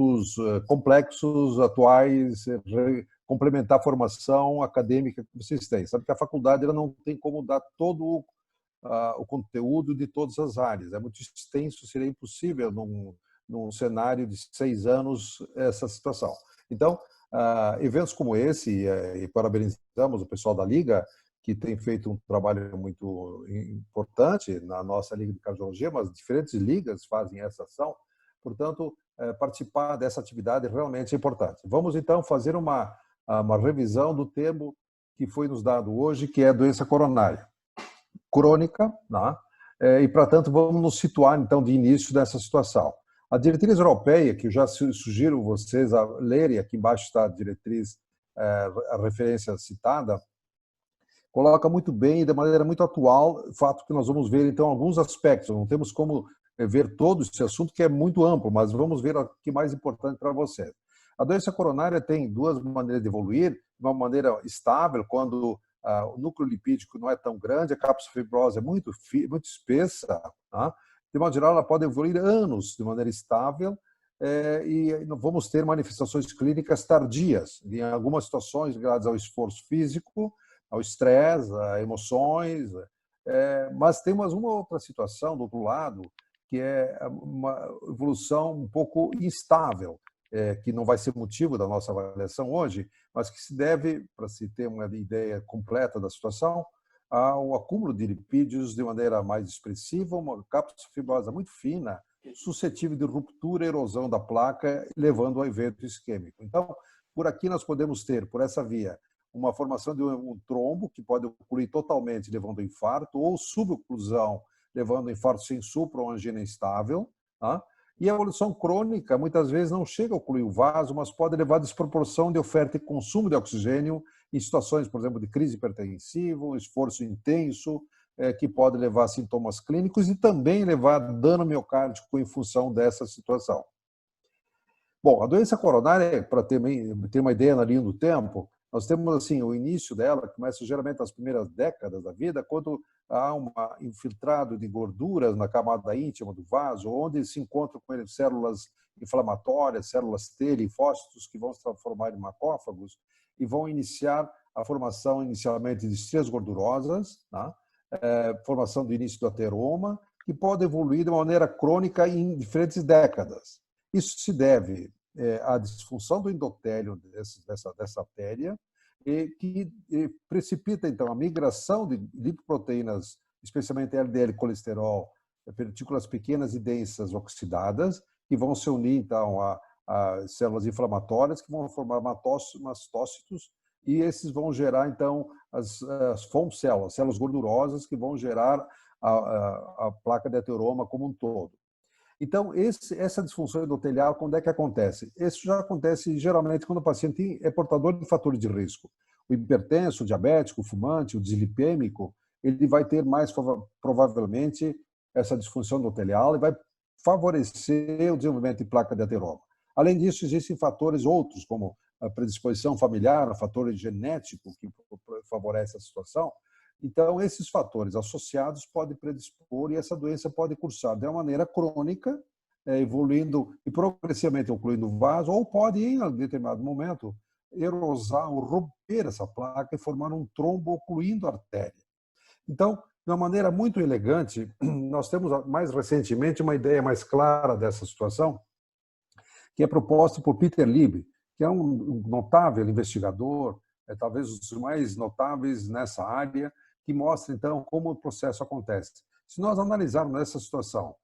assuntos complexos, atuais, complementar a formação acadêmica que vocês têm. Sabe que a faculdade ela não tem como dar todo o conteúdo de todas as áreas. É muito extenso, seria impossível num cenário de 6 anos essa situação. Então, eventos como esse, e parabenizamos o pessoal da Liga, que tem feito um trabalho muito importante na nossa Liga de Cardiologia, mas diferentes ligas fazem essa ação. Portanto, participar dessa atividade realmente é importante. Vamos, então, fazer uma revisão do termo que foi nos dado hoje, que é doença coronária crônica, né? E, portanto, vamos nos situar, então, de início dessa situação. A diretriz europeia, que eu já sugiro vocês a lerem, aqui embaixo está a diretriz, a referência citada, coloca muito bem e de maneira muito atual o fato que nós vamos ver, então, alguns aspectos. Não temos como ver todo esse assunto, que é muito amplo, mas vamos ver o que é mais importante para vocês. A doença coronária tem duas maneiras de evoluir. Uma maneira estável, quando o núcleo lipídico não é tão grande, a cápsula fibrosa é muito espessa, tá? De modo geral, ela pode evoluir anos de maneira estável, e vamos ter manifestações clínicas tardias, em algumas situações ligadas ao esforço físico, ao estresse, a emoções, mas temos uma outra situação do outro lado, que é uma evolução um pouco instável, que não vai ser motivo da nossa avaliação hoje, mas que se deve, para se ter uma ideia completa da situação, ao acúmulo de lipídios de maneira mais expressiva, uma cápsula fibrosa muito fina, suscetível de ruptura e erosão da placa, levando ao evento isquêmico. Então, por aqui nós podemos ter, por essa via, uma formação de um trombo, que pode ocluir totalmente, levando ao infarto, ou suboclusão, levando ao infarto sem supra ou angina instável, tá? E a evolução crônica, muitas vezes, não chega a ocluir o vaso, mas pode levar a desproporção de oferta e consumo de oxigênio em situações, por exemplo, de crise hipertensiva, um esforço intenso, que pode levar a sintomas clínicos e também levar a dano miocárdico em função dessa situação. Bom, a doença coronária, para ter uma ideia na linha do tempo, nós temos assim o início dela, que começa geralmente nas primeiras décadas da vida, quando há um infiltrado de gorduras na camada íntima do vaso, onde se encontram com ele células inflamatórias, células T, linfócitos, que vão se transformar em macrófagos e vão iniciar a formação inicialmente de estrias gordurosas, tá? Formação do início do ateroma, que pode evoluir de maneira crônica em diferentes décadas. Isso se deve à disfunção do endotélio dessa artéria, que precipita, então, a migração de lipoproteínas, especialmente LDL colesterol, partículas pequenas e densas oxidadas, que vão se unir, então, a células inflamatórias, que vão formar mastócitos, e esses vão gerar, então, as foam cells, células gordurosas, que vão gerar a placa de ateroma como um todo. Então, essa disfunção endotelial, quando é que acontece? Isso já acontece geralmente quando o paciente é portador de fatores de risco. O hipertenso, o diabético, o fumante, o dislipêmico, ele vai ter mais provavelmente essa disfunção endotelial e vai favorecer o desenvolvimento de placa de ateroma. Além disso, existem fatores outros, como a predisposição familiar, fatores genéticos que favorecem a situação. Então, esses fatores associados podem predispor e essa doença pode cursar de uma maneira crônica, evoluindo e progressivamente ocluindo o vaso, ou pode, em determinado momento, erosar ou romper essa placa e formar um trombo ocluindo a artéria. Então, de uma maneira muito elegante, nós temos mais recentemente uma ideia mais clara dessa situação, que é proposta por Peter Lieb, que é um notável investigador, talvez um dos mais notáveis nessa área, que mostra, então, como o processo acontece. Se nós analisarmos essa situação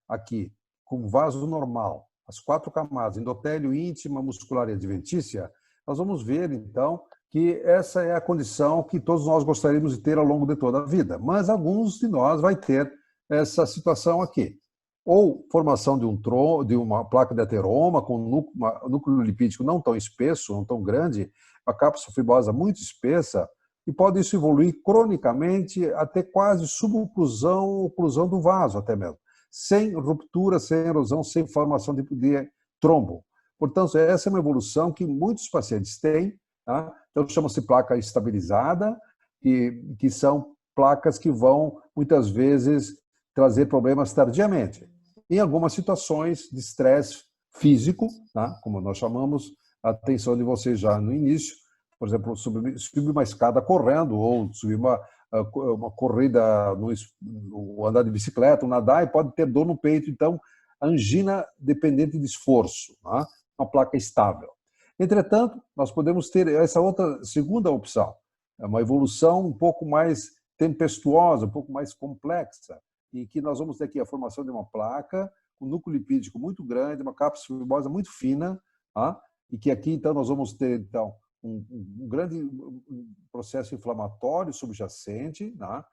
aqui, com vaso normal, as 4 camadas, endotélio, íntima, muscular e adventícia, nós vamos ver, então, que essa é a condição que todos nós gostaríamos de ter ao longo de toda a vida. Mas alguns de nós vai ter essa situação aqui. Ou formação de uma placa de ateroma com núcleo lipídico não tão espesso, não tão grande, uma cápsula fibrosa muito espessa, e pode isso evoluir cronicamente até quase suboclusão ou oclusão do vaso até mesmo, sem ruptura, sem erosão, sem formação de trombo. Portanto, essa é uma evolução que muitos pacientes têm, tá? Então, chama-se placa estabilizada, que são placas que vão, muitas vezes, trazer problemas tardiamente. Em algumas situações de estresse físico, tá? Como nós chamamos a atenção de vocês já no início, por exemplo, subir uma escada correndo ou subir uma corrida, no andar de bicicleta, nadar, e pode ter dor no peito. Então, angina dependente de esforço, tá? Uma placa estável. Entretanto, nós podemos ter essa outra segunda opção, é uma evolução um pouco mais tempestuosa, um pouco mais complexa, em que nós vamos ter aqui a formação de uma placa, um núcleo lipídico muito grande, uma cápsula fibrosa muito fina, tá? E que aqui, então, nós vamos ter então, um grande processo inflamatório subjacente. Tá?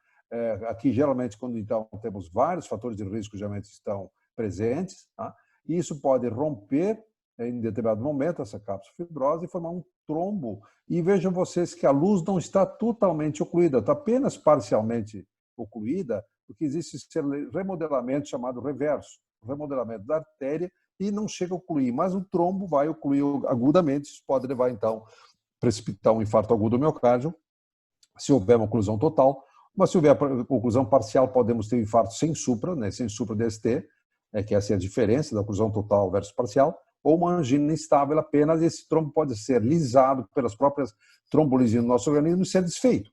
Aqui, geralmente, quando então temos vários fatores de risco, geralmente estão presentes. Tá? E isso pode romper, em determinado momento, essa cápsula fibrosa e formar um trombo. E vejam vocês que a luz não está totalmente ocluída, está apenas parcialmente ocluída, porque existe esse remodelamento chamado reverso, remodelamento da artéria, e não chega a ocluir, mas o trombo vai ocluir agudamente, isso pode levar, então, precipitar um infarto agudo do miocárdio, se houver uma oclusão total, mas se houver oclusão parcial, podemos ter um infarto sem supra, né, sem supra DST, que essa é a diferença da oclusão total versus parcial, ou uma angina instável apenas, e esse trombo pode ser lisado pelas próprias trombolisias no nosso organismo e ser desfeito.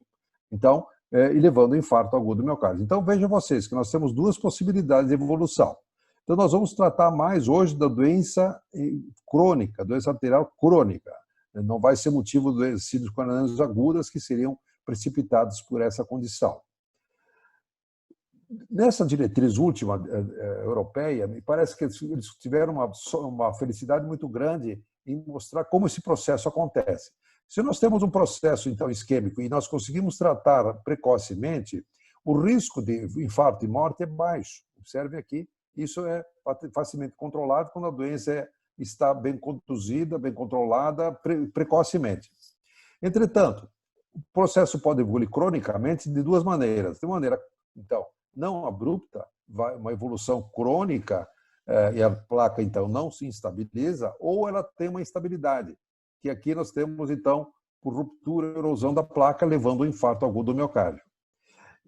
Então, e levando ao infarto agudo do miocárdio. Então, vejam vocês que nós temos duas possibilidades de evolução. Então, nós vamos tratar mais hoje da doença crônica, doença arterial crônica. Não vai ser motivo de síndromes coronarianas agudas que seriam precipitados por essa condição. Nessa diretriz última europeia, me parece que eles tiveram uma felicidade muito grande em mostrar como esse processo acontece. Se nós temos um processo, então, isquêmico e nós conseguimos tratar precocemente, o risco de infarto e morte é baixo. Observe aqui, isso é facilmente controlado quando a doença está bem conduzida, bem controlada precocemente. Entretanto, o processo pode evoluir cronicamente de duas maneiras. De maneira, então, não abrupta, uma evolução crônica, e a placa, então, não se instabiliza, ou ela tem uma instabilidade, que aqui nós temos, então, por ruptura e erosão da placa, levando ao infarto agudo do miocárdio.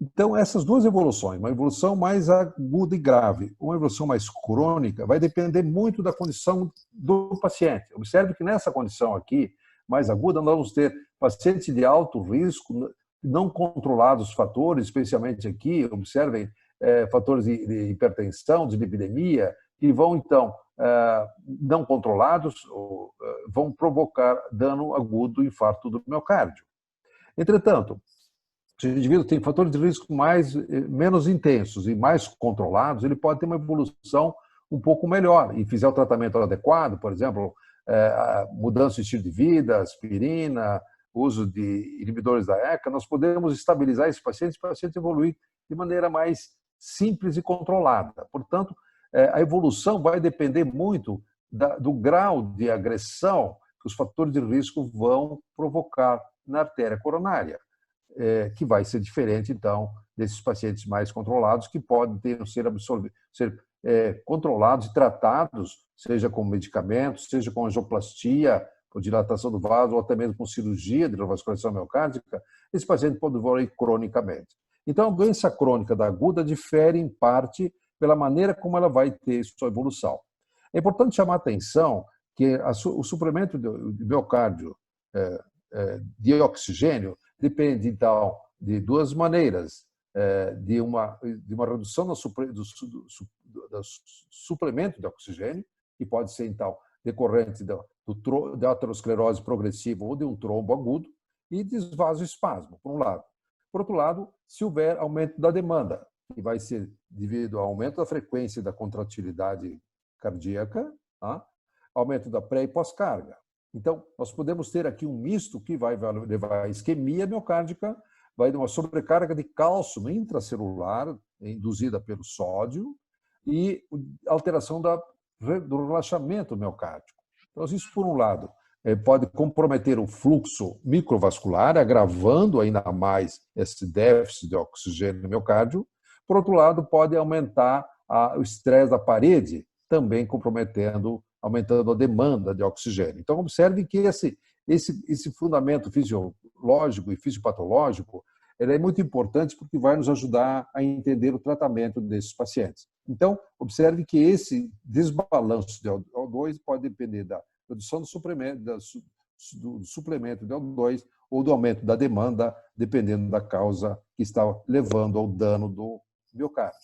Então, essas duas evoluções, uma evolução mais aguda e grave, uma evolução mais crônica, vai depender muito da condição do paciente. Observe que nessa condição aqui, mais aguda, nós vamos ter pacientes de alto risco, não controlados fatores, especialmente aqui, observem, fatores de hipertensão, de lipidemia, que vão, então, não controlados, vão provocar dano agudo, infarto do miocárdio. Entretanto, se o indivíduo tem fatores de risco menos intensos e mais controlados, ele pode ter uma evolução um pouco melhor e fizer o tratamento adequado, por exemplo, mudança de estilo de vida, aspirina, uso de inibidores da ECA, nós podemos estabilizar esse paciente e o paciente evoluir de maneira mais simples e controlada. Portanto, a evolução vai depender muito do grau de agressão que os fatores de risco vão provocar na artéria coronária, que vai ser diferente, então, desses pacientes mais controlados, que podem ser controlados e tratados, seja com medicamentos, seja com angioplastia, por dilatação do vaso, ou até mesmo com cirurgia de revascularização miocárdica. Esse paciente pode evoluir cronicamente. Então, a doença crônica da aguda difere, em parte, pela maneira como ela vai ter sua evolução. É importante chamar a atenção que o suplemento de miocárdio de oxigênio depende, então, de duas maneiras. De uma redução do suplemento de oxigênio, que pode ser, então, decorrente da aterosclerose progressiva ou de um trombo agudo, e de vasoespasmo, por um lado. Por outro lado, se houver aumento da demanda, que vai ser devido ao aumento da frequência da contratilidade cardíaca, tá? Aumento da pré e pós-carga. Então, nós podemos ter aqui um misto que vai levar à isquemia miocárdica, vai ter uma sobrecarga de cálcio intracelular, induzida pelo sódio, e alteração do relaxamento miocárdico. Então, isso, por um lado, pode comprometer o fluxo microvascular, agravando ainda mais esse déficit de oxigênio no miocárdio. Por outro lado, pode aumentar o estresse da parede, também aumentando a demanda de oxigênio. Então, observe que esse fundamento fisiológico e fisiopatológico ele é muito importante porque vai nos ajudar a entender o tratamento desses pacientes. Então, observe que esse desbalanço de O2 pode depender da redução do suplemento de O2 ou do aumento da demanda, dependendo da causa que está levando ao dano do miocárdio.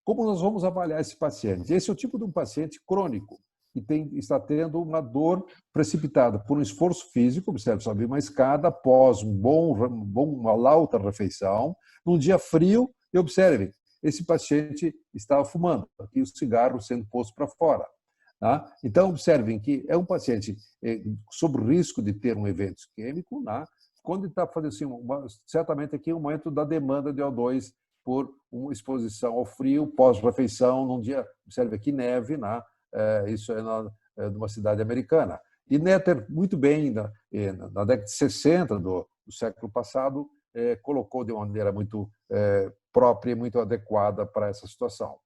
Como nós vamos avaliar esse paciente? Esse é o tipo de um paciente crônico, que está tendo uma dor precipitada por um esforço físico, observe, subir uma escada após uma lauta refeição, num dia frio, e observe, esse paciente estava fumando, aqui o cigarro sendo posto para fora. Tá? Então, observem que é um paciente sob risco de ter um evento isquêmico, tá? Quando está fazendo assim, certamente aqui um aumento da demanda de O2 por uma exposição ao frio pós-refeição, num dia, observe aqui, neve, né? Isso é numa cidade americana. E Netter, muito bem, na década de 60 do século passado, colocou de uma maneira muito própria e muito adequada para essa situação.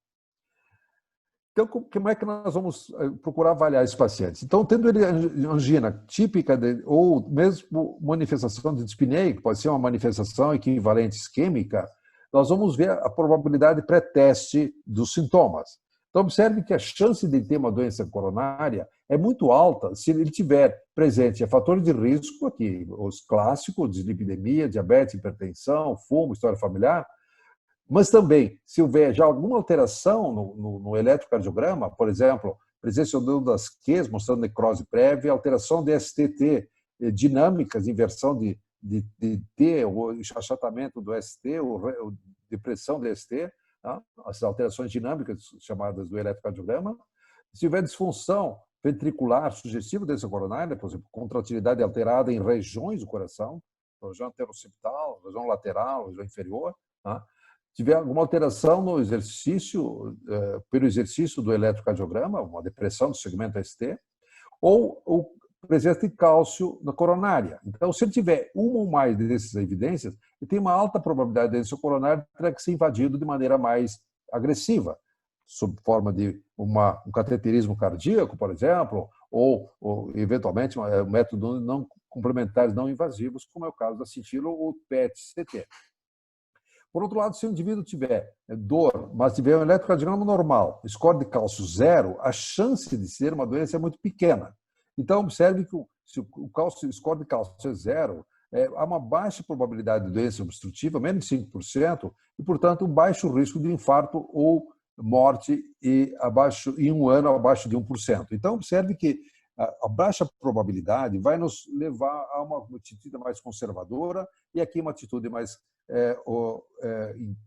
Então, como é que nós vamos procurar avaliar esses pacientes? Então, tendo ele angina típica ou mesmo manifestação de dispneia, que pode ser uma manifestação equivalente isquêmica, nós vamos ver a probabilidade pré-teste dos sintomas. Então, observe que a chance de ter uma doença coronária é muito alta se ele tiver presente fatores de risco, aqui, os clássicos, dislipidemia, diabetes, hipertensão, fumo, história familiar, mas também, se houver já alguma alteração no eletrocardiograma, por exemplo, presença das Qs, mostrando necrose prévia, alteração de STT, dinâmicas, inversão de T, o achatamento do ST, ou depressão do ST, tá? As alterações dinâmicas chamadas do eletrocardiograma. Se houver disfunção ventricular sugestiva da doença coronária, por exemplo, contratilidade alterada em regiões do coração, região anteroccipital, região lateral, região inferior, tá? Tiver alguma alteração no exercício, pelo exercício do eletrocardiograma, uma depressão do segmento ST, ou presença de cálcio na coronária. Então, se ele tiver uma ou mais dessas evidências, ele tem uma alta probabilidade de doença coronária ter que ser invadido de maneira mais agressiva, sob forma de um cateterismo cardíaco, por exemplo, ou eventualmente, métodos não complementares não invasivos, como é o caso da cintila ou PET-CT. Por outro lado, se o indivíduo tiver dor, mas tiver um eletrocardiograma normal, score de cálcio 0, a chance de ser uma doença é muito pequena. Então, observe que se o score de cálcio é 0, há uma baixa probabilidade de doença obstrutiva, menos de 5%, e, portanto, um baixo risco de infarto ou morte em um ano abaixo de 1%. Então, observe que a baixa probabilidade vai nos levar a uma atitude mais conservadora e aqui uma atitude mais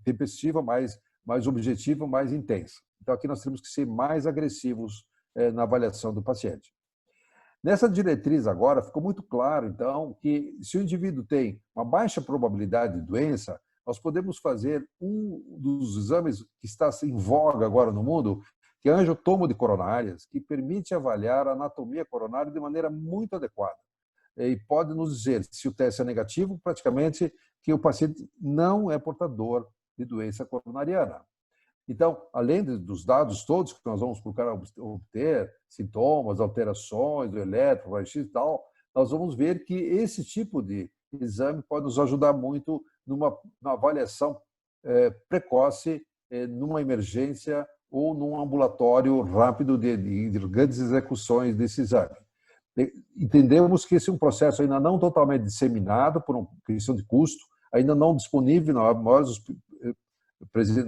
tempestiva, mais objetiva, mais intensa. Então, aqui nós temos que ser mais agressivos na avaliação do paciente. Nessa diretriz agora, ficou muito claro, então, que se o indivíduo tem uma baixa probabilidade de doença, nós podemos fazer um dos exames que está em voga agora no mundo, que é a angiotomo de coronárias, que permite avaliar a anatomia coronária de maneira muito adequada. E pode nos dizer, se o teste é negativo, praticamente que o paciente não é portador de doença coronariana. Então, além dos dados todos que nós vamos procurar obter, sintomas, alterações do eletro, raio-x e tal, nós vamos ver que esse tipo de exame pode nos ajudar muito numa avaliação precoce, numa emergência ou num ambulatório rápido de grandes execuções desse exame. Entendemos que esse é um processo ainda não totalmente disseminado por uma questão de custo, ainda não disponível na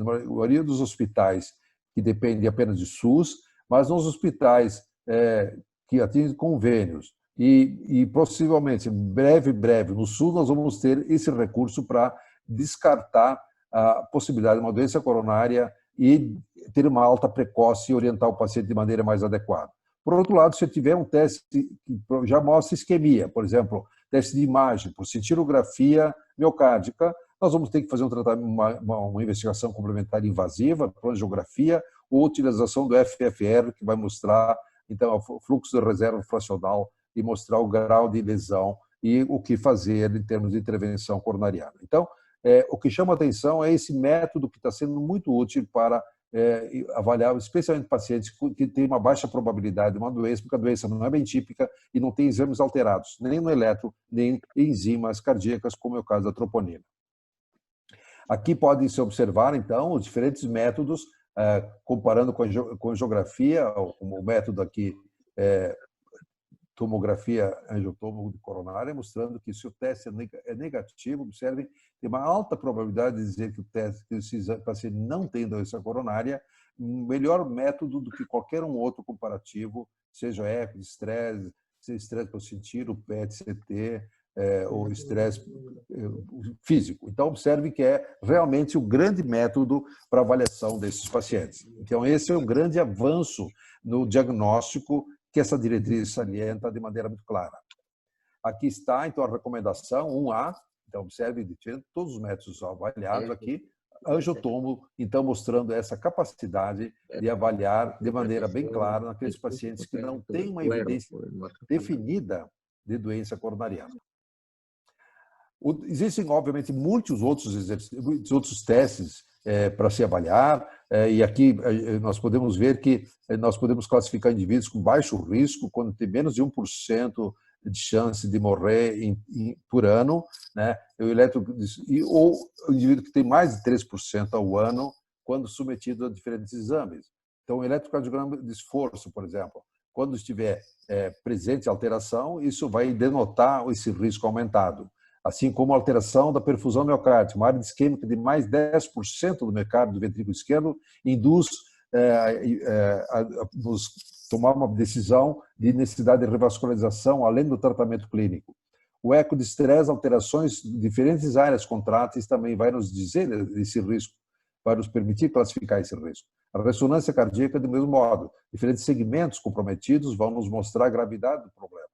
maioria dos hospitais que dependem apenas de SUS, mas nos hospitais que atingem convênios e possivelmente, breve, no SUS, nós vamos ter esse recurso para descartar a possibilidade de uma doença coronária e ter uma alta precoce e orientar o paciente de maneira mais adequada. Por outro lado, se tiver um teste que já mostra isquemia, por exemplo, teste de imagem por cintilografia miocárdica, nós vamos ter que fazer um tratamento, uma investigação complementar invasiva, angiografia, ou utilização do FFR, que vai mostrar então o fluxo de reserva fracional e mostrar o grau de lesão e o que fazer em termos de intervenção coronariana. Então, o que chama a atenção é esse método que está sendo muito útil para avaliar, especialmente pacientes que têm uma baixa probabilidade de uma doença, porque a doença não é bem típica e não tem exames alterados, nem no eletro, nem em enzimas cardíacas, como é o caso da troponina. Aqui podem se observar, então, os diferentes métodos comparando com angiografia, o método aqui tomografia angiotomo de coronária, mostrando que se o teste é negativo, observem, tem uma alta probabilidade de dizer que o teste, que esse paciente não tem doença coronária, um melhor método do que qualquer um outro comparativo, seja eco de estresse, seja estresse por sentir, o PET-CT, ou estresse físico. Então, observe que é realmente o grande método para avaliação desses pacientes. Então, esse é um grande avanço no diagnóstico que essa diretriz salienta de maneira muito clara. Aqui está, então, a recomendação 1A. Então, observe todos os métodos avaliados aqui. Angiotomo, então, mostrando essa capacidade de avaliar de maneira bem clara naqueles pacientes que não têm uma evidência definida de doença coronariana. Existem, obviamente, muitos outros testes para se avaliar, e aqui nós podemos ver que nós podemos classificar indivíduos com baixo risco, quando tem menos de 1% de chance de morrer por ano, né? Ou o indivíduo que tem mais de 3% ao ano, quando submetido a diferentes exames. Então, o eletrocardiograma de esforço, por exemplo, quando estiver presente alteração, isso vai denotar esse risco aumentado. Assim como a alteração da perfusão miocárdica, uma área isquêmica de mais 10% do miocárdio do ventrículo esquerdo induz nos tomar uma decisão de necessidade de revascularização, além do tratamento clínico. O eco de estresse, alterações em diferentes áreas contráteis também vai nos dizer esse risco, vai nos permitir classificar esse risco. A ressonância cardíaca, do mesmo modo, diferentes segmentos comprometidos vão nos mostrar a gravidade do problema.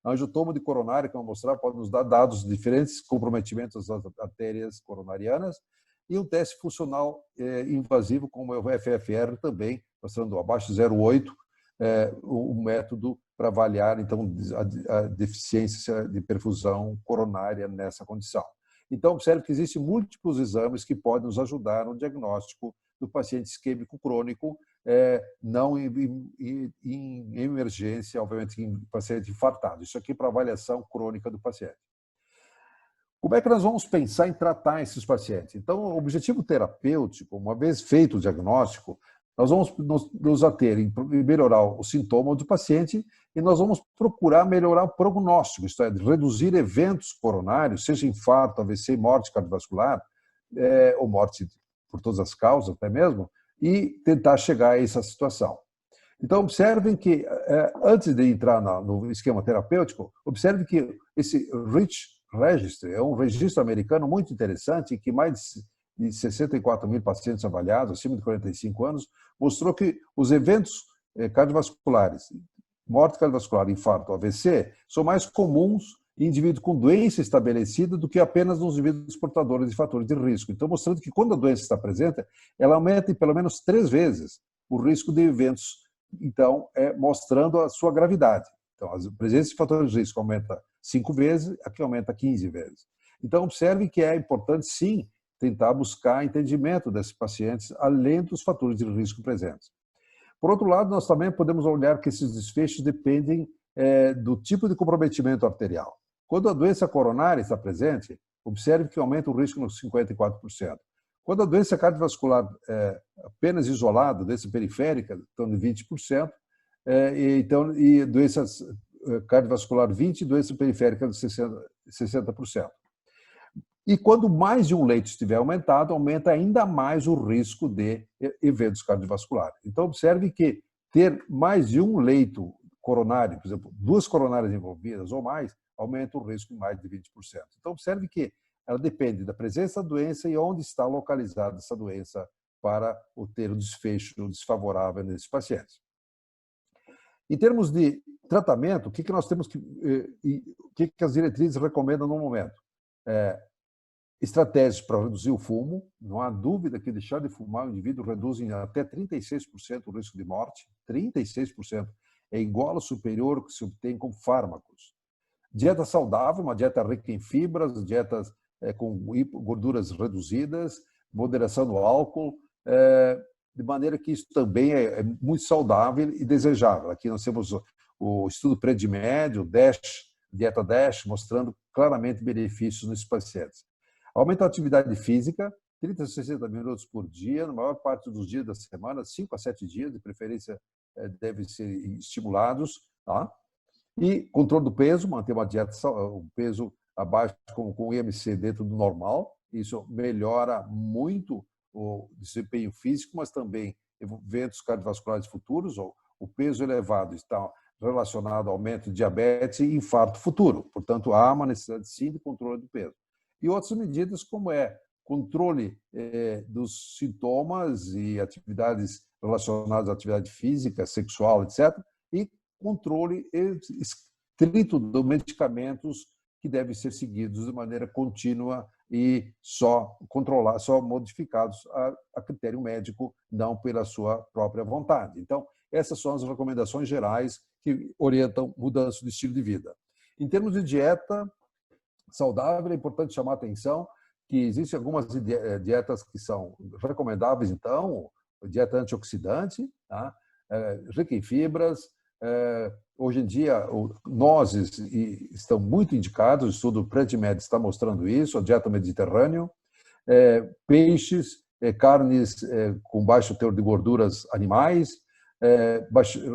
A angiotomo de coronária, que eu vou mostrar, pode nos dar dados de diferentes comprometimentos das artérias coronarianas, e um teste funcional invasivo, como é o FFR também, mostrando abaixo de 0,8, o método para avaliar, então, a deficiência de perfusão coronária nessa condição. Então, observe que existem múltiplos exames que podem nos ajudar no diagnóstico do paciente isquêmico crônico, não em emergência, obviamente, em paciente infartado. Isso aqui para avaliação crônica do paciente. Como é que nós vamos pensar em tratar esses pacientes? Então, o objetivo terapêutico, uma vez feito o diagnóstico, nós vamos nos ater em melhorar o sintoma do paciente e nós vamos procurar melhorar o prognóstico, isto é, reduzir eventos coronários, seja infarto, AVC, morte cardiovascular, ou morte por todas as causas até mesmo, e tentar chegar a essa situação. Então, observem que, antes de entrar no esquema terapêutico, observe que esse REACH Registry é um registro americano muito interessante, que mais de 64 mil pacientes avaliados, acima de 45 anos, mostrou que os eventos cardiovasculares, morte cardiovascular, infarto, AVC, são mais comuns em indivíduos com doença estabelecida do que apenas nos indivíduos portadores de fatores de risco. Então, mostrando que quando a doença está presente, ela aumenta em pelo menos 3 vezes o risco de eventos, então, mostrando a sua gravidade. Então, a presença de fatores de risco aumenta 5 vezes, aqui aumenta 15 vezes. Então, observe que é importante, sim, tentar buscar entendimento desses pacientes, além dos fatores de risco presentes. Por outro lado, nós também podemos olhar que esses desfechos dependem do tipo de comprometimento arterial. Quando a doença coronária está presente, observe que aumenta o risco nos 54%. Quando a doença cardiovascular apenas isolada, doença periférica, então de 20%, e doenças cardiovascular 20% e doença periférica de 60%. E quando mais de um leito estiver aumentado, aumenta ainda mais o risco de eventos cardiovasculares. Então, observe que ter mais de um leito coronário, por exemplo, 2 coronárias envolvidas ou mais, aumenta o risco em mais de 20%. Então, observe que ela depende da presença da doença e onde está localizada essa doença para ter um desfecho desfavorável nesses pacientes. Em termos de tratamento, o que nós temos o que as diretrizes recomendam no momento? Estratégias para reduzir o fumo. Não há dúvida que deixar de fumar o indivíduo reduz em até 36% o risco de morte. 36% é igual ou superior ao que se obtém com fármacos. Dieta saudável, uma dieta rica em fibras, dietas com gorduras reduzidas, moderação no álcool, de maneira que isso também é muito saudável e desejável. Aqui nós temos o estudo Predimed, o DASH, dieta DASH, mostrando claramente benefícios nesses pacientes. Aumenta a atividade física, 30 a 60 minutos por dia, na maior parte dos dias da semana, 5 a 7 dias, de preferência, devem ser estimulados. Tá? E controle do peso, manter uma dieta, um peso abaixo, com o IMC dentro do normal. Isso melhora muito o desempenho físico, mas também eventos cardiovasculares futuros. O peso elevado está relacionado ao aumento de diabetes e infarto futuro. Portanto, há uma necessidade, sim, de controle do peso. E outras medidas, como controle dos sintomas e atividades relacionadas à atividade física, sexual, etc., e controle estrito dos medicamentos que devem ser seguidos de maneira contínua e só modificados a critério médico, não pela sua própria vontade. Então, essas são as recomendações gerais que orientam mudança de estilo de vida. Em termos de dieta saudável, é importante chamar a atenção que existem algumas dietas que são recomendáveis, então, dieta antioxidante, tá? Rica em fibras. Hoje em dia, nozes estão muito indicados, o estudo PREDIMED está mostrando isso, a dieta mediterrânea, peixes, carnes com baixo teor de gorduras animais,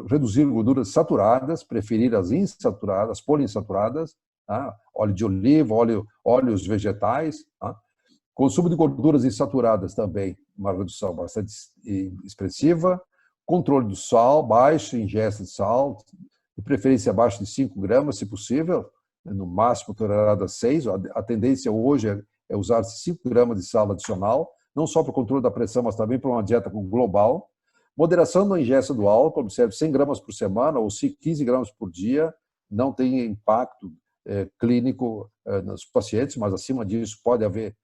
reduzir gorduras saturadas, preferir as insaturadas, poliinsaturadas, tá? Óleo de oliva, óleos vegetais. Tá? Consumo de gorduras insaturadas também, uma redução bastante expressiva. Controle do sal, baixa ingesta de sal, de preferência abaixo de 5 gramas, se possível, no máximo tolerada 6. A tendência hoje é usar 5 gramas de sal adicional, não só para o controle da pressão, mas também para uma dieta global. Moderação na ingesta do álcool, observe 100 gramas por semana ou 15 gramas por dia, não tem impacto clínico nos pacientes, mas acima disso pode haver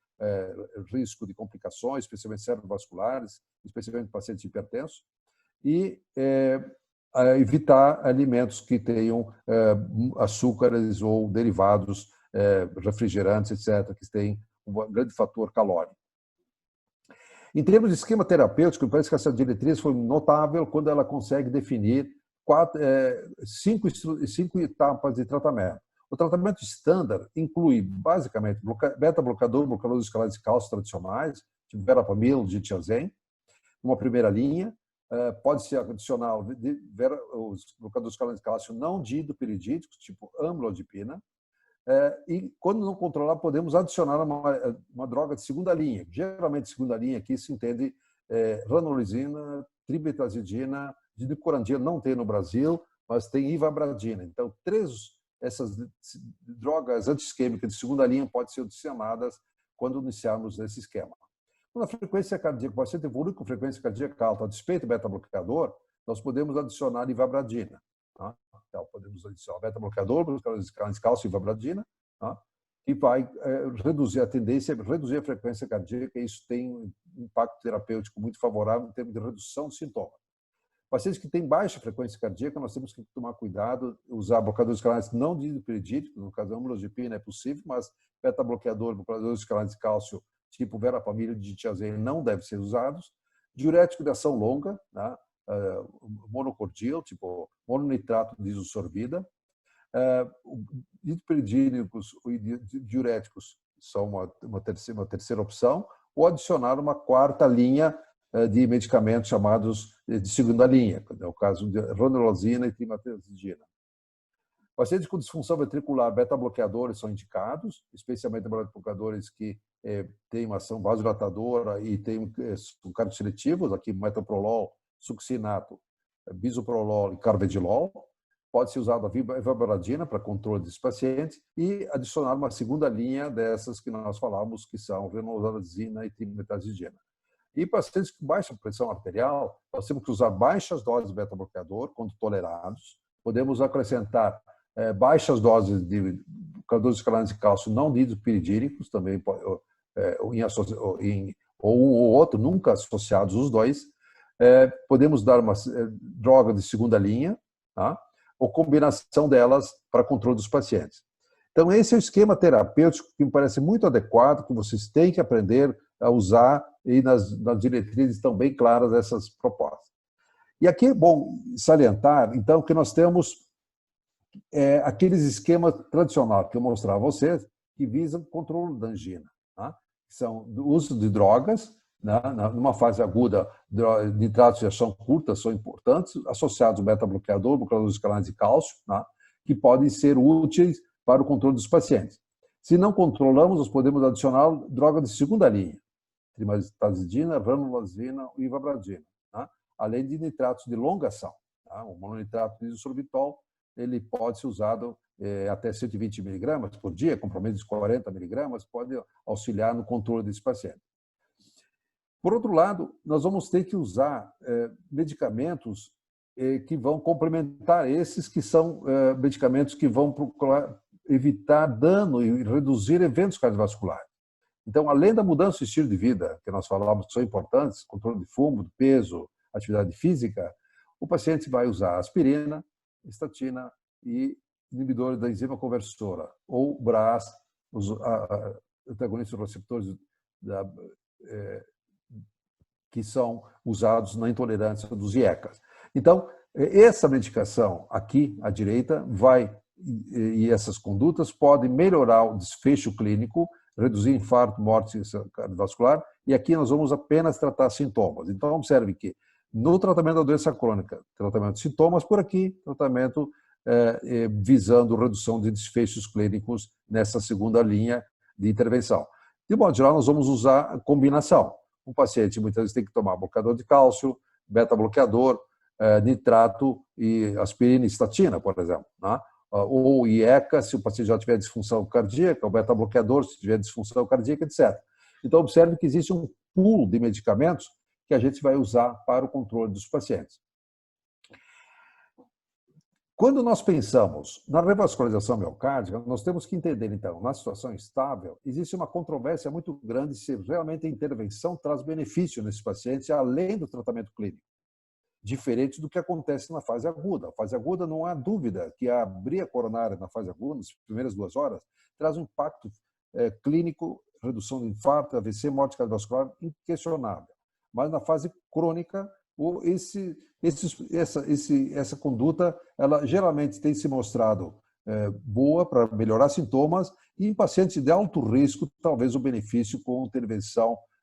risco de complicações, especialmente cerebrovasculares, especialmente em pacientes hipertensos. E evitar alimentos que tenham açúcares ou derivados, refrigerantes, etc., que têm um grande fator calórico. Em termos de esquema terapêutico, parece que essa diretriz foi notável quando ela consegue definir 5 etapas de tratamento. O tratamento estándar inclui, basicamente, beta-bloqueador, bloqueadores escalares de cálcio tradicionais, tipo verapamil, diltiazem, uma primeira linha. Pode-se adicionar os bloqueadores escalares de cálcio não diidopiridíticos, tipo amlodipina. E, quando não controlar, podemos adicionar uma droga de segunda linha. Geralmente, segunda linha aqui se entende ranolizina, tribetazidina, dinucorandina, não tem no Brasil, mas tem ivabradina. Então, essas drogas anti-isquêmicas de segunda linha podem ser adicionadas quando iniciarmos esse esquema. Quando a frequência cardíaca, o paciente evolui com frequência cardíaca alta, a despeito do beta-bloqueador, nós podemos adicionar ivabradina. Tá? Então, podemos adicionar beta-bloqueador, bloqueadores de cálcio e ivabradina, tá? Que vai reduzir a tendência, reduzir a frequência cardíaca, e isso tem um impacto terapêutico muito favorável em termos de redução de sintomas. Pacientes que têm baixa frequência cardíaca, nós temos que tomar cuidado, usar bloqueadores escalares não diidopiridíticos, no caso da amlodipina é possível, mas beta-bloqueador, bloqueadores escalares de cálcio, tipo verapamil e diltiazem, não devem ser usados. Diurético de ação longa, né? Monocordil, tipo mononitrato de isosorbida. Diidopiridínicos e diuréticos são uma terceira opção, ou adicionar uma quarta linha de medicamentos chamados de segunda linha, é o caso de ranolazina e trimetazidina. Pacientes com disfunção ventricular, beta-bloqueadores são indicados, especialmente beta-bloqueadores que têm uma ação vasodilatadora e são cardioseletivos, aqui metoprolol, succinato, bisoprolol e carvedilol. Pode ser usado a ivabradina para controle desses pacientes e adicionar uma segunda linha dessas que nós falamos, que são ranolazina e trimetazidina. E pacientes com baixa pressão arterial, nós temos que usar baixas doses de beta-bloqueador, quando tolerados. Podemos acrescentar baixas doses de bloqueadores escalares de cálcio não diidopiridínicos, também ou um ou outro, nunca associados os dois. Podemos dar uma droga de segunda linha, tá? Ou combinação delas para controle dos pacientes. Então, esse é o esquema terapêutico que me parece muito adequado, que vocês têm que aprender a usar, e nas diretrizes estão bem claras essas propostas. E aqui é bom salientar, então, que nós temos aqueles esquemas tradicionais que eu mostrava a vocês, que visam controle da angina. Tá? que são do uso de drogas, né? Numa fase aguda, nitratos de ação curta são importantes, associados ao beta-bloqueador, bloqueadores escalares de cálcio, né? Que podem ser úteis para o controle dos pacientes. Se não controlamos, nós podemos adicionar droga de segunda linha, trimazidina, ranulazina e ivabradina, né? Além de nitratos de longa ação. Tá? O mononitrato de isosorbitol ele pode ser usado até 120 miligramas por dia, com promedio de 40 miligramas, pode auxiliar no controle desse paciente. Por outro lado, nós vamos ter que usar medicamentos que vão complementar esses que são medicamentos que vão procurar evitar dano e reduzir eventos cardiovasculares. Então, além da mudança de estilo de vida, que nós falamos que são importantes, controle de fumo, de peso, atividade física, o paciente vai usar aspirina, estatina e inibidores da enzima conversora, ou BRAS, os antagonistas dos receptores que são usados na intolerância dos IECAs. Então, essa medicação aqui à direita e essas condutas podem melhorar o desfecho clínico, reduzir infarto, morte cardiovascular, e aqui nós vamos apenas tratar sintomas. Então, observe que no tratamento da doença crônica, tratamento de sintomas por aqui, tratamento visando redução de desfechos clínicos nessa segunda linha de intervenção. De modo geral, nós vamos usar a combinação. O paciente muitas vezes tem que tomar bloqueador de cálcio, beta-bloqueador, nitrato e aspirina e estatina, por exemplo, né? Ou IECA, se o paciente já tiver disfunção cardíaca, o beta-bloqueador, se tiver disfunção cardíaca, etc. Então, observe que existe um pool de medicamentos que a gente vai usar para o controle dos pacientes. Quando nós pensamos na revascularização miocárdica, nós temos que entender, então, na situação estável, existe uma controvérsia muito grande se realmente a intervenção traz benefício nesses pacientes, além do tratamento clínico, diferente do que acontece na fase aguda. A fase aguda, não há dúvida que abrir a coronária na fase aguda, nas primeiras 2 horas, traz um impacto clínico, redução de infarto, AVC, morte cardiovascular, inquestionável. Mas na fase crônica, essa conduta, ela geralmente tem se mostrado boa para melhorar sintomas e em pacientes de alto risco, talvez o benefício com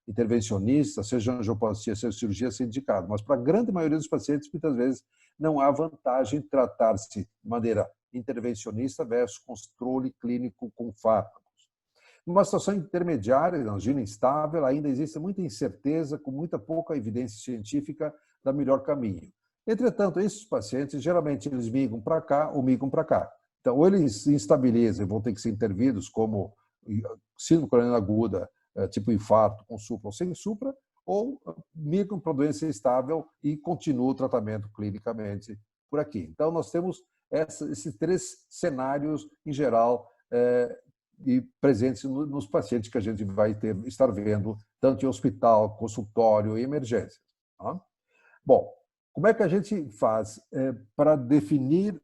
intervencionista, seja angioplastia, seja cirurgia, seja indicado. Mas para a grande maioria dos pacientes, muitas vezes, não há vantagem em tratar-se de maneira intervencionista versus controle clínico com fármacos. Numa situação intermediária, de angina instável, ainda existe muita incerteza, com muita pouca evidência científica da melhor caminho. Entretanto, esses pacientes, geralmente, eles migram para cá ou migram para cá. Então, ou eles se estabilizam e vão ter que ser intervidos como síndrome coronariana aguda, tipo infarto, com supra ou sem supra, ou migram para doença estável e continuam o tratamento clinicamente por aqui. Então, nós temos esses 3 cenários, em geral, e presentes nos pacientes que a gente vai estar vendo, tanto em hospital, consultório e emergência. Tá? Bom, como é que a gente faz para definir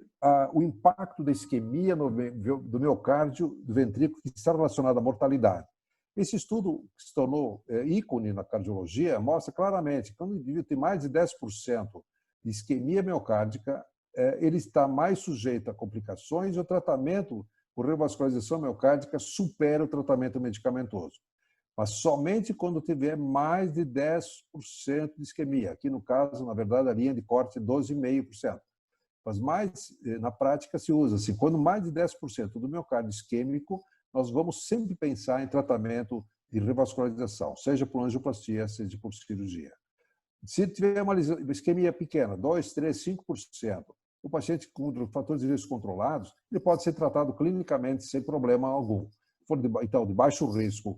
o impacto da isquemia do miocárdio, do ventrículo, que está relacionado à mortalidade? Esse estudo, que se tornou ícone na cardiologia, mostra claramente que quando o indivíduo tem mais de 10% de isquemia miocárdica, ele está mais sujeito a complicações e o tratamento por revascularização miocárdica supera o tratamento medicamentoso. Mas somente quando tiver mais de 10% de isquemia. Aqui, no caso, na verdade, a linha de corte é 12,5%. Mas na prática, se usa assim, quando mais de 10% do miocárdio isquêmico, nós vamos sempre pensar em tratamento de revascularização, seja por angioplastia, seja por cirurgia. Se tiver uma isquemia pequena, 2%, 3%, 5%, o paciente com fatores de risco controlados, ele pode ser tratado clinicamente sem problema algum. Então, de baixo risco,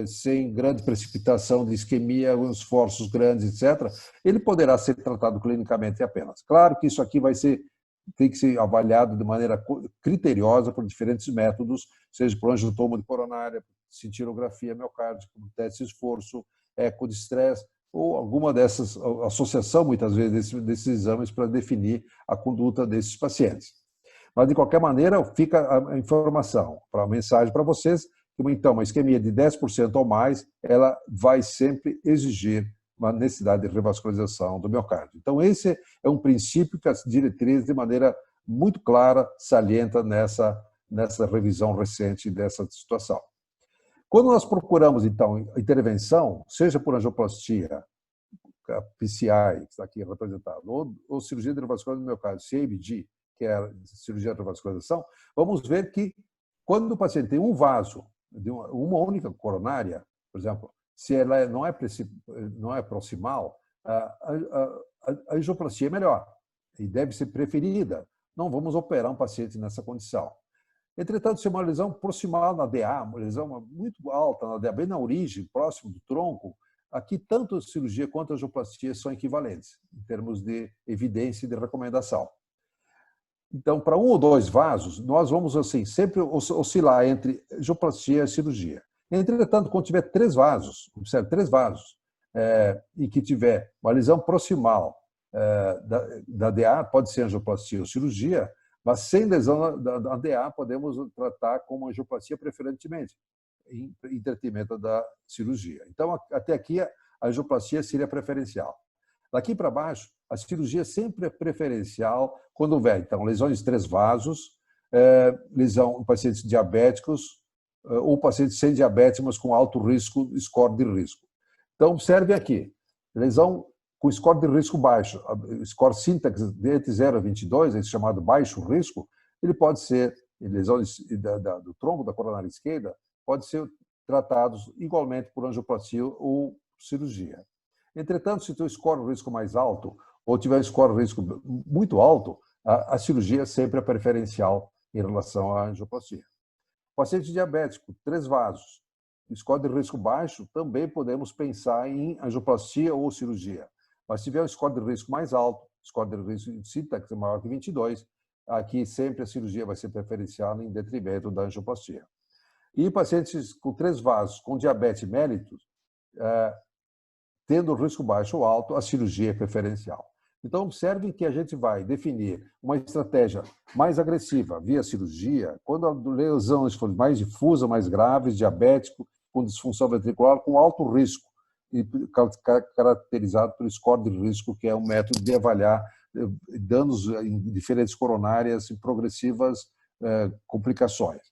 sem grande precipitação de isquemia, esforços grandes, etc., ele poderá ser tratado clinicamente apenas. Claro que isso aqui tem que ser avaliado de maneira criteriosa por diferentes métodos, seja por angiotomo de coronária, cintilografia miocárdica, teste de esforço, eco de estresse, ou alguma dessas, associação, muitas vezes, desses exames para definir a conduta desses pacientes. Mas, de qualquer maneira, fica a informação, a mensagem para vocês, que então, uma isquemia de 10% ou mais, ela vai sempre exigir uma necessidade de revascularização do miocárdio. Então, esse é um princípio que as diretrizes, de maneira muito clara, salienta nessa revisão recente dessa situação. Quando nós procuramos, então, intervenção, seja por angioplastia, a PCI, que está aqui representado, ou cirurgia endovascular, no meu caso, CABG, que é a cirurgia de endovascularização, vamos ver que quando o paciente tem um vaso, de uma única coronária, por exemplo, se ela não é proximal, a angioplastia é melhor e deve ser preferida. Não vamos operar um paciente nessa condição. Entretanto, se é uma lesão proximal na DA, uma lesão muito alta na DA, bem na origem, próximo do tronco, aqui tanto a cirurgia quanto a angioplastia são equivalentes, em termos de evidência e de recomendação. Então, para um ou dois vasos, nós vamos assim sempre oscilar entre angioplastia e cirurgia. Entretanto, quando tiver três vasos, observe, três vasos, e que tiver uma lesão proximal da DA, pode ser angioplastia ou cirurgia, mas sem lesão da DA, podemos tratar como angioplastia preferentemente, em detrimento da cirurgia. Então, até aqui, a angioplastia seria preferencial. Daqui para baixo, a cirurgia sempre é preferencial quando houver, então, lesões de três vasos, lesão em pacientes diabéticos ou pacientes sem diabetes, mas com alto risco, score de risco. Então, observe aqui, lesão com score de risco baixo, score Syntax entre 0 a 22, esse chamado baixo risco, ele pode ser, lesões do tronco da coronária esquerda, pode ser tratados igualmente por angioplastia ou cirurgia. Entretanto, se tem um score de risco mais alto, ou tiver um score de risco muito alto, a cirurgia sempre é preferencial em relação à angioplastia. Paciente diabético, 3 vasos, score de risco baixo, também podemos pensar em angioplastia ou cirurgia. Mas se tiver um score de risco mais alto, score de risco de Syntax maior que 22, aqui sempre a cirurgia vai ser preferencial em detrimento da angioplastia. E pacientes com 3 vasos, com diabetes mellitus, tendo risco baixo ou alto, a cirurgia é preferencial. Então, observe que a gente vai definir uma estratégia mais agressiva via cirurgia quando a lesão for mais difusa, mais grave, diabético, com disfunção ventricular, com alto risco, e caracterizado pelo score de risco, que é um método de avaliar danos em diferentes coronárias e progressivas complicações.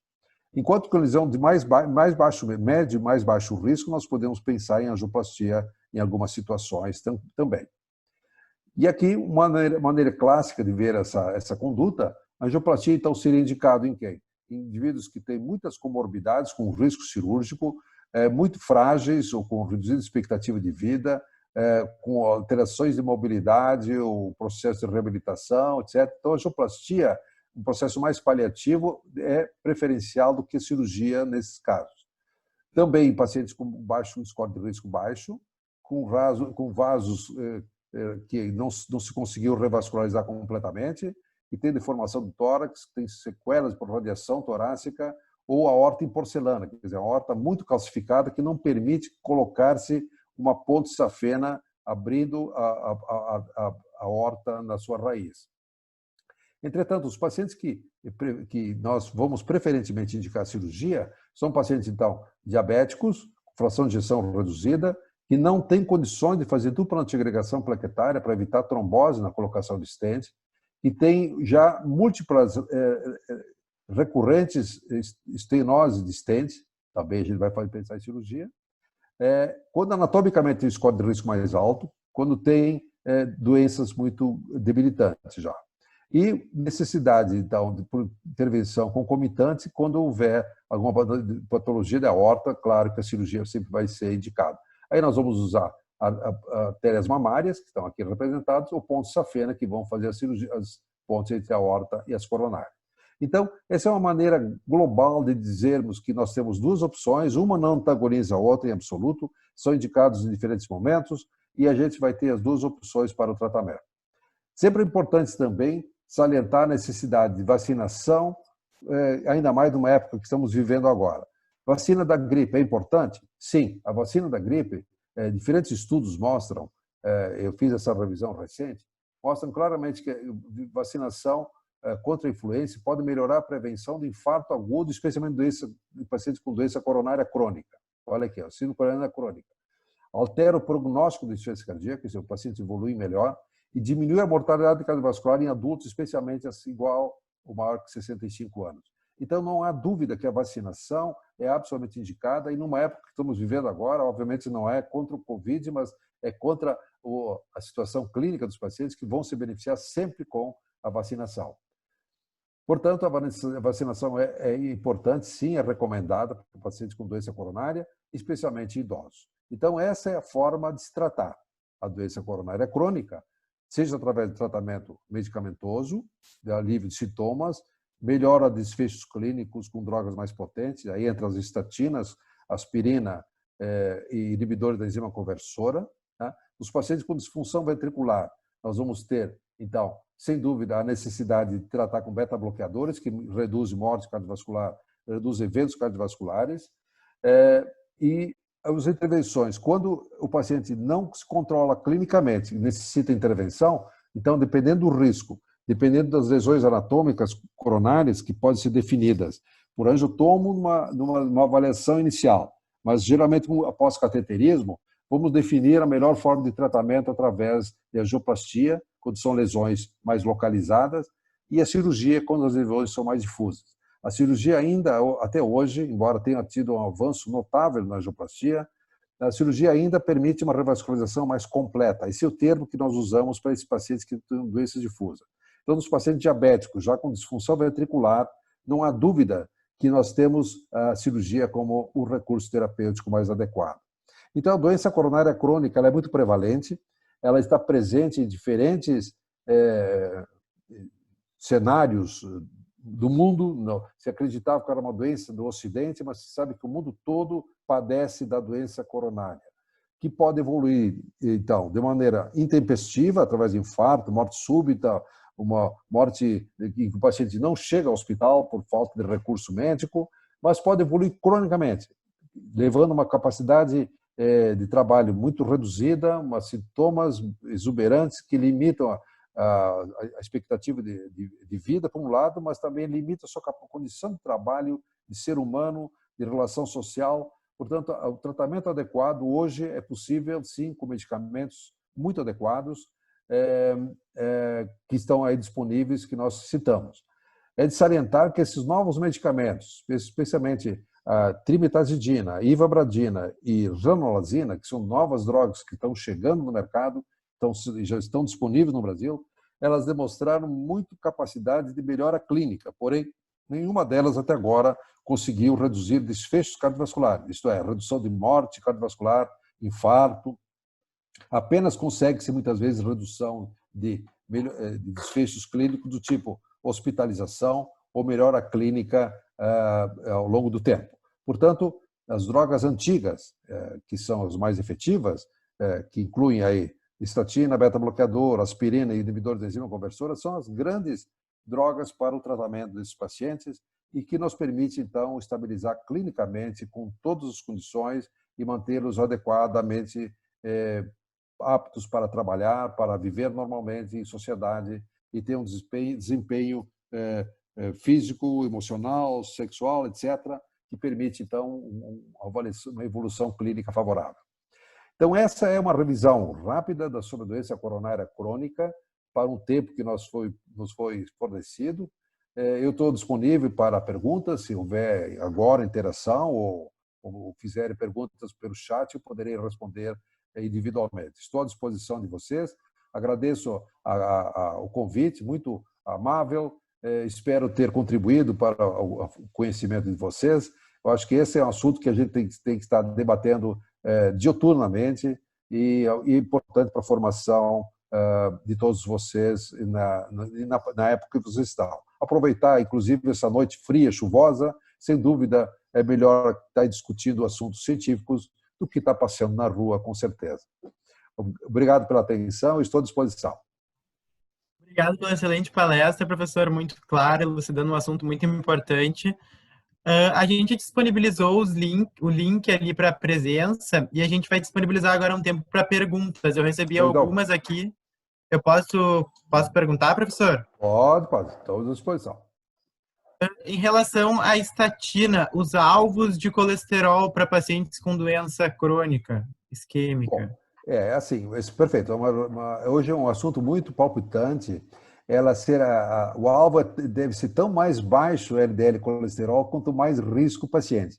Enquanto que a lesão de mais baixo, médio e mais baixo risco, nós podemos pensar em angioplastia em algumas situações também. E aqui, uma maneira clássica de ver essa conduta, a angioplastia, então, seria indicado em quem? Em indivíduos que têm muitas comorbidades com risco cirúrgico, muito frágeis ou com reduzida expectativa de vida, com alterações de mobilidade ou processo de reabilitação, etc. Então, a angioplastia, um processo mais paliativo, é preferencial do que a cirurgia nesses casos. Também em pacientes com baixo score de risco baixo, com vasos que não se conseguiu revascularizar completamente, e tem deformação do tórax, tem sequelas por radiação torácica, ou a aorta em porcelana, quer dizer, a aorta muito calcificada que não permite colocar-se uma ponte safena abrindo a aorta na sua raiz. Entretanto, os pacientes que nós vamos preferentemente indicar cirurgia são pacientes, então, diabéticos, fração de ejeção reduzida, que não têm condições de fazer dupla antiagregação plaquetária para evitar trombose na colocação de stent, que tem já múltiplas recorrentes estenoses de stent, também a gente vai pensar em cirurgia, quando anatomicamente tem o score de risco mais alto, quando tem doenças muito debilitantes já. E necessidade, então, de intervenção concomitante quando houver alguma patologia da aorta, claro que a cirurgia sempre vai ser indicada. Aí nós vamos usar artérias mamárias, que estão aqui representadas, ou pontes safena, que vão fazer as pontes entre a aorta e as coronárias. Então, essa é uma maneira global de dizermos que nós temos duas opções, uma não antagoniza a outra em absoluto, são indicados em diferentes momentos, e a gente vai ter as duas opções para o tratamento. Sempre é importante também salientar a necessidade de vacinação, ainda mais numa época que estamos vivendo agora. Vacina da gripe é importante? Sim, a vacina da gripe, diferentes estudos mostram, eu fiz essa revisão recente, mostram claramente que a vacinação contra a influenza pode melhorar a prevenção de infarto agudo, especialmente em pacientes com doença coronária crônica. Olha aqui, a síndrome coronária crônica. Altera o prognóstico de insuficiência cardíaca, o paciente evolui melhor, e diminui a mortalidade cardiovascular em adultos, especialmente igual ou maior que 65 anos. Então, não há dúvida que a vacinação é absolutamente indicada, e numa época que estamos vivendo agora, obviamente não é contra o Covid, mas é contra a situação clínica dos pacientes, que vão se beneficiar sempre com a vacinação. Portanto, a vacinação é importante, sim, é recomendada para pacientes com doença coronária, especialmente idosos. Então, essa é a forma de se tratar a doença coronária crônica, seja através de tratamento medicamentoso, de alívio de sintomas, melhora de desfechos clínicos com drogas mais potentes, aí entre as estatinas, aspirina e inibidores da enzima conversora. Tá? Os pacientes com disfunção ventricular, nós vamos ter, então, sem dúvida, a necessidade de tratar com beta-bloqueadores, que reduzem morte cardiovascular, reduzem eventos cardiovasculares, e as intervenções. Quando o paciente não se controla clinicamente, necessita intervenção, então, dependendo do risco, dependendo das lesões anatômicas coronárias, que podem ser definidas por angiotomo numa avaliação inicial, mas geralmente após cateterismo, vamos definir a melhor forma de tratamento através de angioplastia, quando são lesões mais localizadas, e a cirurgia, quando as lesões são mais difusas. A cirurgia ainda, até hoje, embora tenha tido um avanço notável na angioplastia, a cirurgia ainda permite uma revascularização mais completa. Esse é o termo que nós usamos para esses pacientes que têm doença difusa. Então, nos pacientes diabéticos, já com disfunção ventricular, não há dúvida que nós temos a cirurgia como o recurso terapêutico mais adequado. Então, a doença coronária crônica ela é muito prevalente, ela está presente em diferentes cenários do mundo. Não, se acreditava que era uma doença do Ocidente, mas se sabe que o mundo todo padece da doença coronária, que pode evoluir, então, de maneira intempestiva, através de infarto, morte súbita, uma morte em que o paciente não chega ao hospital por falta de recurso médico, mas pode evoluir cronicamente, levando uma capacidade de trabalho muito reduzida, sintomas exuberantes que limitam a expectativa de vida, por um lado, mas também limita a sua condição de trabalho, de ser humano, de relação social. Portanto, o tratamento adequado hoje é possível, sim, com medicamentos muito adequados, que estão aí disponíveis, que nós citamos. É de salientar que esses novos medicamentos, especialmente a trimetazidina, a ivabradina e ranolazina, que são novas drogas que estão chegando no mercado, já estão disponíveis no Brasil, elas demonstraram muita capacidade de melhora clínica, porém, nenhuma delas até agora conseguiu reduzir desfechos cardiovasculares, isto é, redução de morte cardiovascular, infarto. Apenas consegue-se, muitas vezes, redução de desfechos clínicos do tipo hospitalização ou melhora clínica ao longo do tempo. Portanto, as drogas antigas, que são as mais efetivas, que incluem aí estatina, beta-bloqueador, aspirina e inibidor da enzima conversora, são as grandes drogas para o tratamento desses pacientes e que nos permite, então, estabilizar clinicamente com todas as condições e mantê-los adequadamente aptos para trabalhar, para viver normalmente em sociedade e ter um desempenho físico, emocional, sexual, etc., que permite, então, uma evolução clínica favorável. Então, essa é uma revisão rápida sobre a doença coronária crônica para um tempo que nos foi fornecido. Eu estou disponível para perguntas, se houver agora interação ou fizerem perguntas pelo chat, eu poderei responder individualmente. Estou à disposição de vocês. Agradeço o convite, muito amável. Espero ter contribuído para o conhecimento de vocês. Eu acho que esse é um assunto que a gente tem que estar debatendo diuturnamente e é importante para a formação de todos vocês na época que vocês estão. Aproveitar, inclusive, essa noite fria, chuvosa, sem dúvida é melhor estar discutindo assuntos científicos do que estar passeando na rua, com certeza. Obrigado pela atenção, estou à disposição. Obrigado pela excelente palestra, professor, muito clara, elucidando um assunto muito importante. A gente disponibilizou o link ali para a presença e a gente vai disponibilizar agora um tempo para perguntas. Eu recebi algumas aqui. Eu posso perguntar, professor? Pode, estou à disposição. Em relação à estatina, os alvos de colesterol para pacientes com doença crônica, isquêmica. Bom, assim, perfeito. Hoje é um assunto muito palpitante. o alvo deve ser tão mais baixo o LDL colesterol quanto mais risco o paciente.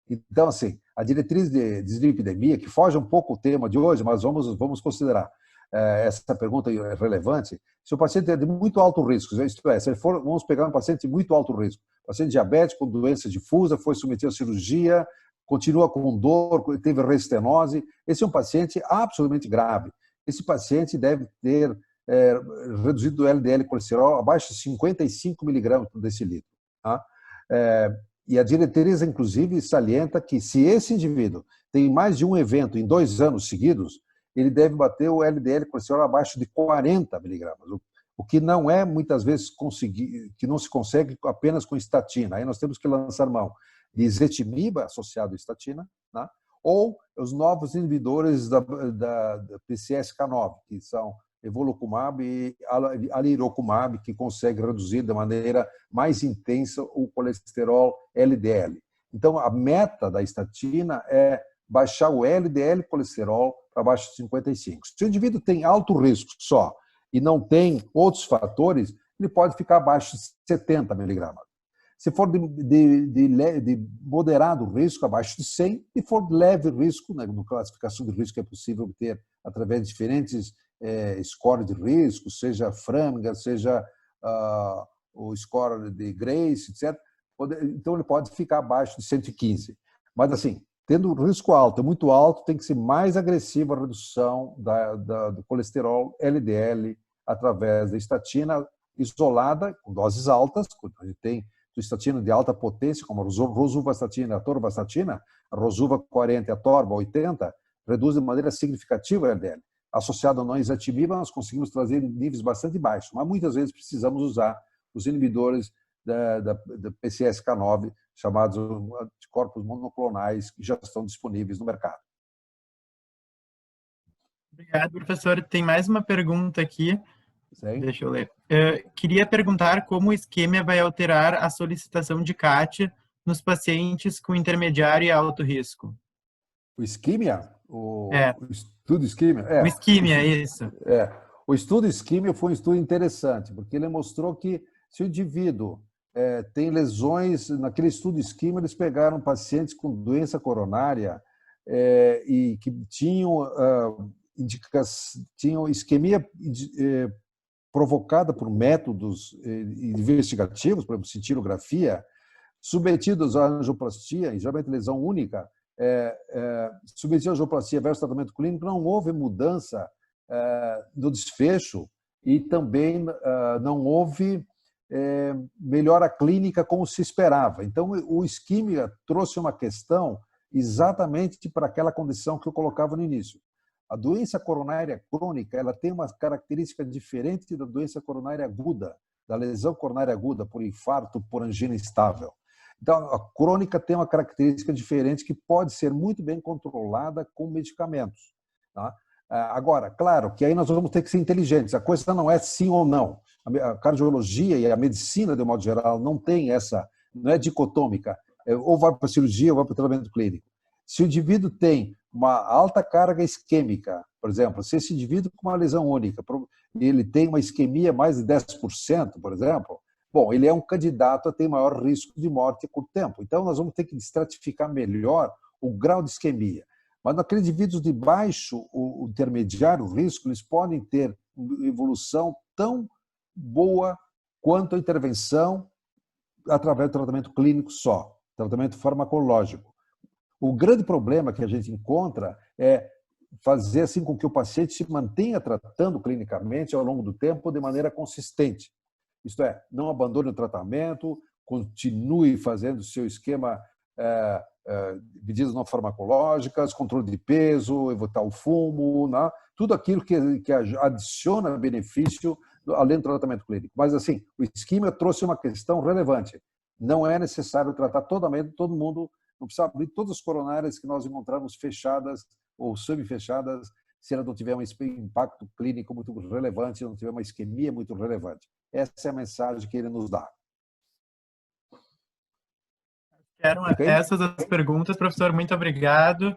Então, assim, a diretriz de dislipidemia, que foge um pouco o tema de hoje, mas vamos considerar essa pergunta é relevante. Se o paciente é de muito alto risco, isto é, vamos pegar um paciente de muito alto risco, paciente diabético com doença difusa, foi submetido à cirurgia, continua com dor, teve restenose, esse é um paciente absolutamente grave. Esse paciente deve ter reduzido o LDL colesterol abaixo de 55 miligramas por decilitro. Tá? E a diretriz, inclusive, salienta que se esse indivíduo tem mais de um evento em 2 anos seguidos, ele deve bater o LDL colesterol abaixo de 40 miligramas, o que não é muitas vezes que não se consegue apenas com estatina. Aí nós temos que lançar mão de ezetimiba associado à estatina, né? Ou os novos inibidores da PCSK9, que são evolocumab e alirocumab, que consegue reduzir de maneira mais intensa o colesterol LDL. Então, a meta da estatina é baixar o LDL colesterol para abaixo de 55. Se o indivíduo tem alto risco só e não tem outros fatores, ele pode ficar abaixo de 70 miligramas. Se for de moderado risco, abaixo de 100, e for de leve risco, né, na classificação de risco é possível obter através de diferentes score de risco, seja Framingham, seja o score de Grace, etc. Então, ele pode ficar abaixo de 115. Mas, assim, tendo risco alto, muito alto, tem que ser mais agressiva a redução do colesterol LDL através da estatina isolada, com doses altas, quando a gente tem estatina de alta potência, como a rosuvastatina e a torvastatina, a rosuva 40 e a torva 80, reduz de maneira significativa o LDL. Associado ao ezetimiba, nós conseguimos trazer níveis bastante baixos, mas muitas vezes precisamos usar os inibidores da PCSK9, chamados anticorpos monoclonais, que já estão disponíveis no mercado. Obrigado, professor. Tem mais uma pergunta aqui. Sim. Deixa eu ler. Queria perguntar como o isquemia vai alterar a solicitação de CAT nos pacientes com intermediário e alto risco. O isquemia? O estudo isquemia? O isquemia, isso. O estudo isquemia foi um estudo interessante, porque ele mostrou que se o indivíduo tem lesões, naquele estudo isquemia, eles pegaram pacientes com doença coronária e que tinham isquemia provocada por métodos investigativos, por exemplo, cintilografia, submetidos à angioplastia, e geralmente lesão única, submetidos à angioplastia versus tratamento clínico, não houve mudança no desfecho e também não houve melhora clínica como se esperava. Então, o isquemia trouxe uma questão exatamente para aquela condição que eu colocava no início. A doença coronária crônica, ela tem uma característica diferente da doença coronária aguda, da lesão coronária aguda por infarto, por angina instável. Então, a crônica tem uma característica diferente que pode ser muito bem controlada com medicamentos. Tá? Agora, claro que aí nós vamos ter que ser inteligentes. A coisa não é sim ou não. A cardiologia e a medicina, de um modo geral, não tem não é dicotômica. Ou vai para a cirurgia ou vai para o tratamento clínico. Se o indivíduo tem uma alta carga isquêmica, por exemplo, se esse indivíduo com uma lesão única, ele tem uma isquemia mais de 10%, por exemplo, bom, ele é um candidato a ter maior risco de morte a curto tempo. Então, nós vamos ter que estratificar melhor o grau de isquemia. Mas naqueles indivíduos de baixo, o intermediário, o risco, eles podem ter uma evolução tão boa quanto a intervenção através do tratamento clínico só, tratamento farmacológico. O grande problema que a gente encontra é fazer assim com que o paciente se mantenha tratando clinicamente ao longo do tempo de maneira consistente. Isto é, não abandone o tratamento, continue fazendo o seu esquema medidas não farmacológicas, controle de peso, evitar o fumo, né? Tudo aquilo que adiciona benefício além do tratamento clínico. Mas, assim, o isquemia trouxe uma questão relevante. Não é necessário tratar todo mundo, não precisa abrir todas as coronárias que nós encontramos fechadas ou semi-fechadas se ela não tiver um impacto clínico muito relevante, se não tiver uma isquemia muito relevante. Essa é a mensagem que ele nos dá. Eram essas as perguntas, professor. Muito obrigado.